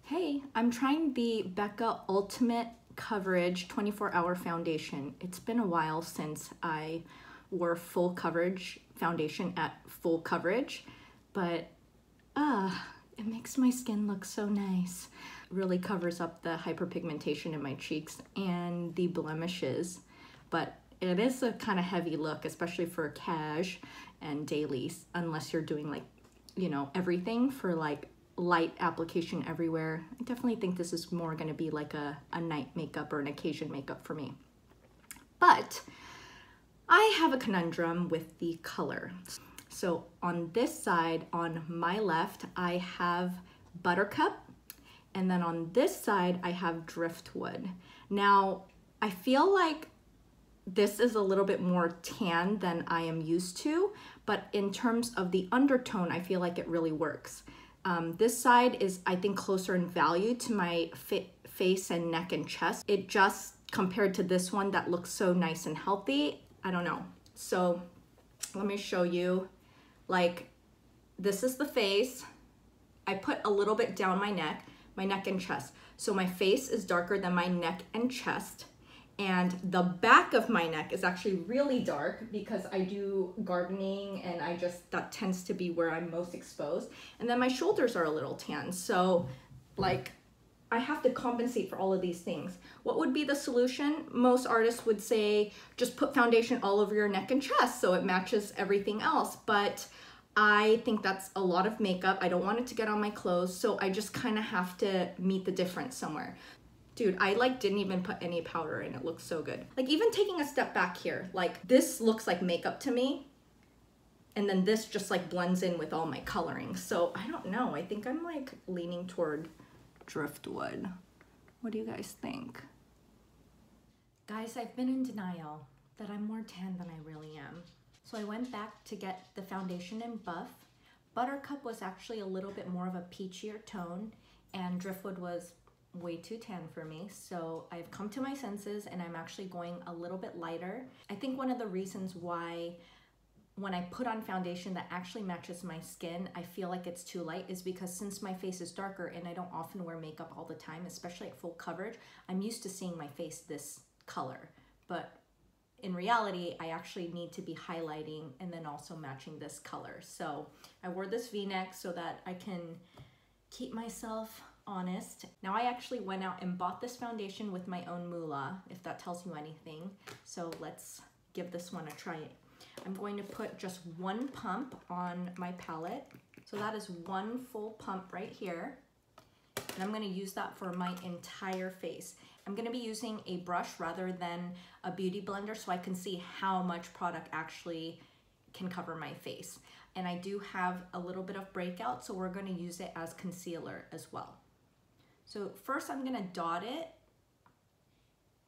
Hey, I'm trying the Becca Ultimate Coverage 24-Hour Foundation. It's been a while since I wore full coverage foundation at full coverage, but it makes my skin look so nice. It really covers up the hyperpigmentation in my cheeks and the blemishes, but it is a kind of heavy look, especially for cash and dailies, unless you're doing like, you know, everything for like light application everywhere. I definitely think this is more going to be like a night makeup or an occasion makeup for me. But I have a conundrum with the color. So on this side, on my left, I have Buttercup, and then on this side, I have Driftwood. Now, I feel like this is a little bit more tan than I am used to, but in terms of the undertone, I feel like it really works. This side is, I think, closer in value to my face and neck and chest. It just, compared to this one that looks so nice and healthy, I don't know. So let me show you, like, this is the face. I put a little bit down my neck and chest. So my face is darker than my neck and chest. And the back of my neck is actually really dark because I do gardening and that tends to be where I'm most exposed. And then my shoulders are a little tan. So like, I have to compensate for all of these things. What would be the solution? Most artists would say, just put foundation all over your neck and chest so it matches everything else. But I think that's a lot of makeup. I don't want it to get on my clothes. So I just kind of have to meet the difference somewhere. Dude, I like didn't even put any powder in. It looks so good. Like even taking a step back here, like this looks like makeup to me. And then this just like blends in with all my coloring. So I don't know. I think I'm like leaning toward Driftwood. What do you guys think? Guys, I've been in denial that I'm more tan than I really am. So I went back to get the foundation in Buff. Buttercup was actually a little bit more of a peachier tone, and Driftwood was way too tan for me. So I've come to my senses and I'm actually going a little bit lighter. I think one of the reasons why when I put on foundation that actually matches my skin, I feel like it's too light is because since my face is darker and I don't often wear makeup all the time, especially at full coverage, I'm used to seeing my face this color. But in reality, I actually need to be highlighting and then also matching this color. So I wore this V-neck so that I can keep myself honest. Now I actually went out and bought this foundation with my own moolah, if that tells you anything. So let's give this one a try. I'm going to put just one pump on my palette. So that is one full pump right here. And I'm gonna use that for my entire face. I'm gonna be using a brush rather than a beauty blender so I can see how much product actually can cover my face. And I do have a little bit of breakout, so we're gonna use it as concealer as well. So first I'm gonna dot it.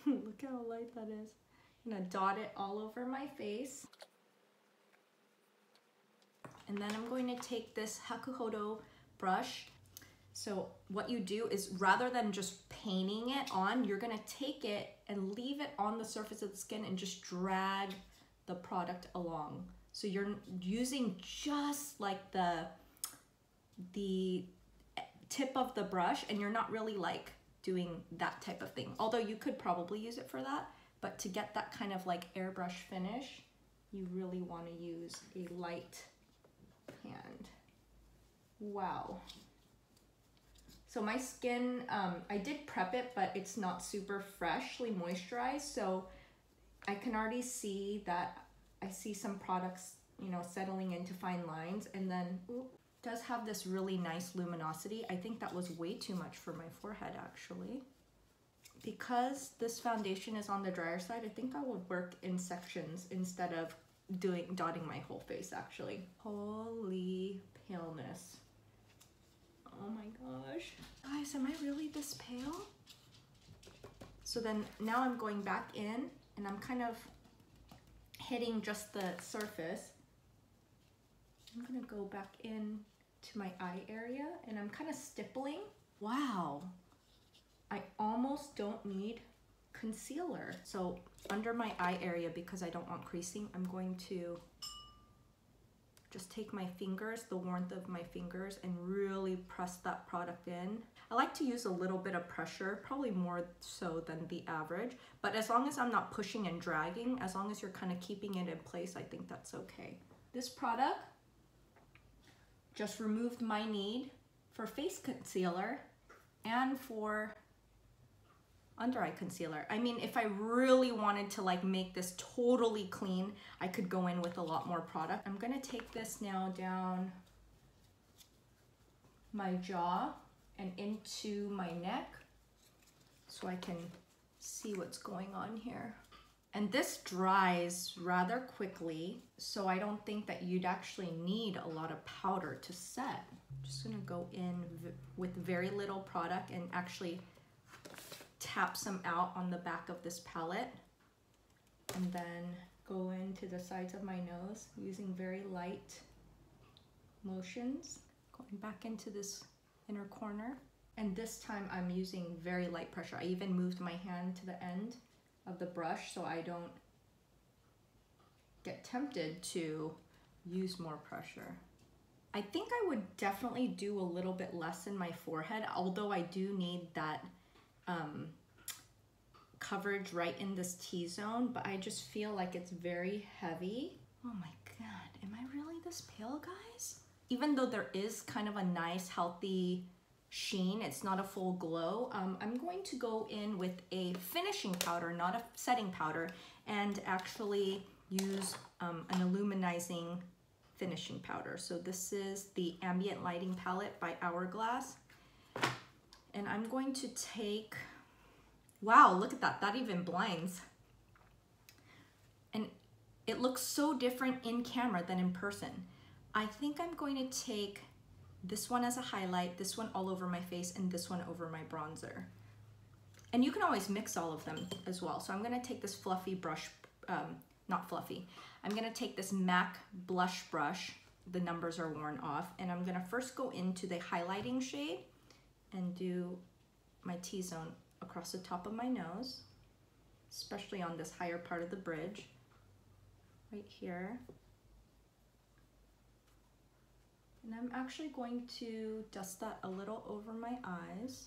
Look how light that is. I'm gonna dot it all over my face. And then I'm going to take this Hakuhodo brush. So what you do is rather than just painting it on, you're gonna take it and leave it on the surface of the skin and just drag the product along. So you're using just like the tip of the brush, and you're not really like doing that type of thing. Although you could probably use it for that, but to get that kind of like airbrush finish, you really want to use a light hand. Wow. So my skin, I did prep it, but it's not super freshly moisturized. So I can already see that I see some products, you know, settling into fine lines, and then does have this really nice luminosity. I think that was way too much for my forehead actually. Because this foundation is on the drier side, I think I would work in sections instead of dotting my whole face actually. Holy paleness. Oh my gosh. Guys, am I really this pale? So then now I'm going back in and I'm kind of hitting just the surface. I'm gonna go back in to my eye area and I'm kind of stippling. Wow, I almost don't need concealer. So under my eye area, because I don't want creasing, I'm going to just take my fingers, the warmth of my fingers, and really press that product in. I like to use a little bit of pressure, probably more so than the average, but as long as I'm not pushing and dragging, as long as you're kind of keeping it in place, I think that's okay. This product just removed my need for face concealer and for under eye concealer. I mean, if I really wanted to like make this totally clean, I could go in with a lot more product. I'm gonna take this now down my jaw and into my neck so I can see what's going on here. And this dries rather quickly, so I don't think that you'd actually need a lot of powder to set. I'm just gonna go in with very little product and actually tap some out on the back of this palette, and then go into the sides of my nose using very light motions, going back into this inner corner. And this time I'm using very light pressure. I even moved my hand to the end of the brush so I don't get tempted to use more pressure. I think I would definitely do a little bit less in my forehead, although I do need that coverage right in this T-zone, but I just feel like it's very heavy. Oh my God, am I really this pale, guys? Even though there is kind of a nice, healthy sheen, it's not a full glow. I'm going to go in with a finishing powder, not a setting powder, and actually use an illuminizing finishing powder. So this is the Ambient Lighting Palette by Hourglass. And I'm going to take, wow, look at that, that even blinds. And it looks so different in camera than in person. I think I'm going to take this one as a highlight, this one all over my face, and this one over my bronzer. And you can always mix all of them as well. So I'm gonna take this fluffy brush, not fluffy, I'm gonna take this MAC blush brush, the numbers are worn off, and I'm gonna first go into the highlighting shade and do my T-zone across the top of my nose, especially on this higher part of the bridge, right here. And I'm actually going to dust that a little over my eyes,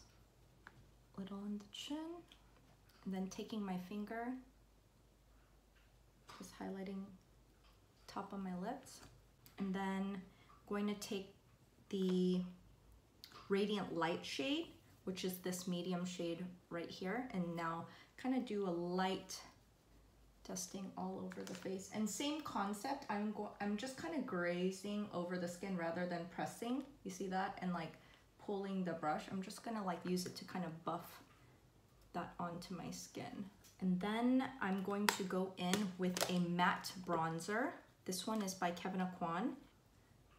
a little on the chin, and then taking my finger, just highlighting top of my lips, and then going to take the Radiant Light shade, which is this medium shade right here, and now kind of do a light dusting all over the face. And same concept, I'm just kind of grazing over the skin rather than pressing. You see that? And like pulling the brush. I'm just gonna like use it to kind of buff that onto my skin. And then I'm going to go in with a matte bronzer. This one is by Kevin Aquan.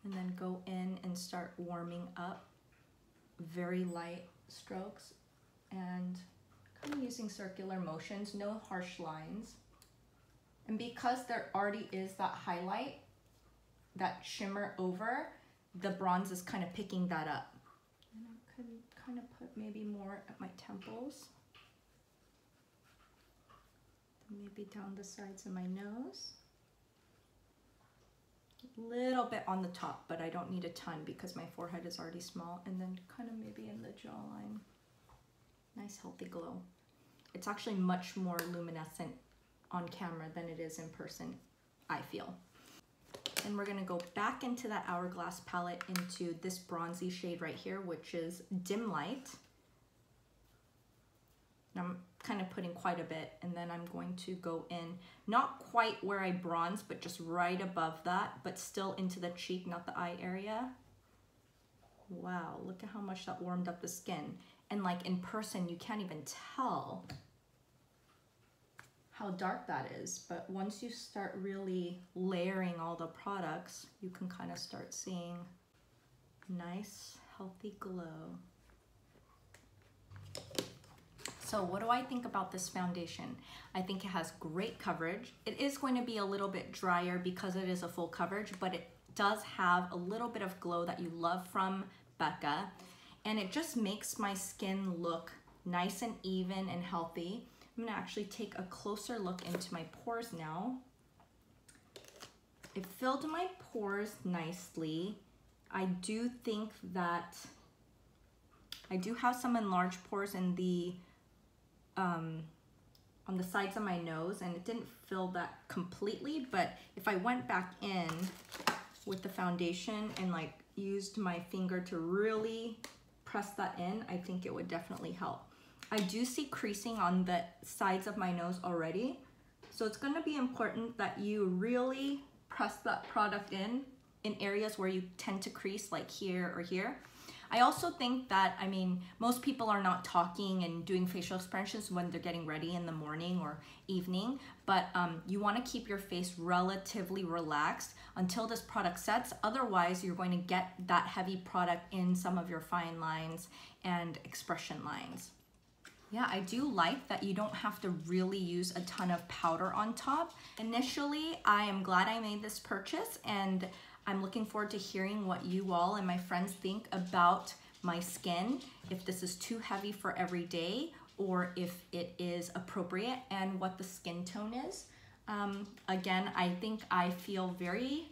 And then go in and start warming up. Very light strokes and kind of using circular motions, no harsh lines. And because there already is that highlight, that shimmer over, the bronze is kind of picking that up. And I could kind of put maybe more at my temples. Maybe down the sides of my nose. A little bit on the top, but I don't need a ton because my forehead is already small. And then kind of maybe in the jawline. Nice healthy glow. It's actually much more luminescent on camera than it is in person, I feel. And we're gonna go back into that Hourglass palette into this bronzy shade right here, which is Dim Light. And I'm kind of putting quite a bit, and then I'm going to go in, not quite where I bronze, but just right above that, but still into the cheek, not the eye area. Wow, look at how much that warmed up the skin. And like in person, you can't even tell how dark that is, but once you start really layering all the products, you can kind of start seeing nice, healthy glow. So what do I think about this foundation? I think it has great coverage. It is going to be a little bit drier because it is a full coverage, but it does have a little bit of glow that you love from Becca, and it just makes my skin look nice and even and healthy. I'm gonna actually take a closer look into my pores now. It filled my pores nicely. I do think that I do have some enlarged pores in the on the sides of my nose, and it didn't fill that completely, but if I went back in with the foundation and like used my finger to really press that in, I think it would definitely help. I do see creasing on the sides of my nose already, so it's going to be important that you really press that product in areas where you tend to crease, like here or here. I also think that, I mean, most people are not talking and doing facial expressions when they're getting ready in the morning or evening, but you want to keep your face relatively relaxed until this product sets. Otherwise, you're going to get that heavy product in some of your fine lines and expression lines. Yeah, I do like that you don't have to really use a ton of powder on top. Initially, I am glad I made this purchase, and I'm looking forward to hearing what you all and my friends think about my skin, if this is too heavy for every day or if it is appropriate, and what the skin tone is. Again, I think I feel very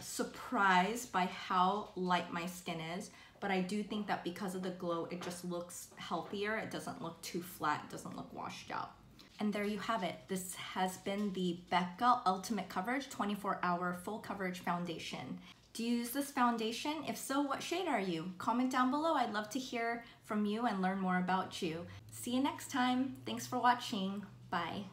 surprised by how light my skin is, but I do think that because of the glow, it just looks healthier. It doesn't look too flat, it doesn't look washed out. And there you have it. This has been the Becca Ultimate Coverage 24-Hour Full Coverage Foundation. Do you use this foundation? If so, what shade are you? Comment down below. I'd love to hear from you and learn more about you. See you next time. Thanks for watching. Bye.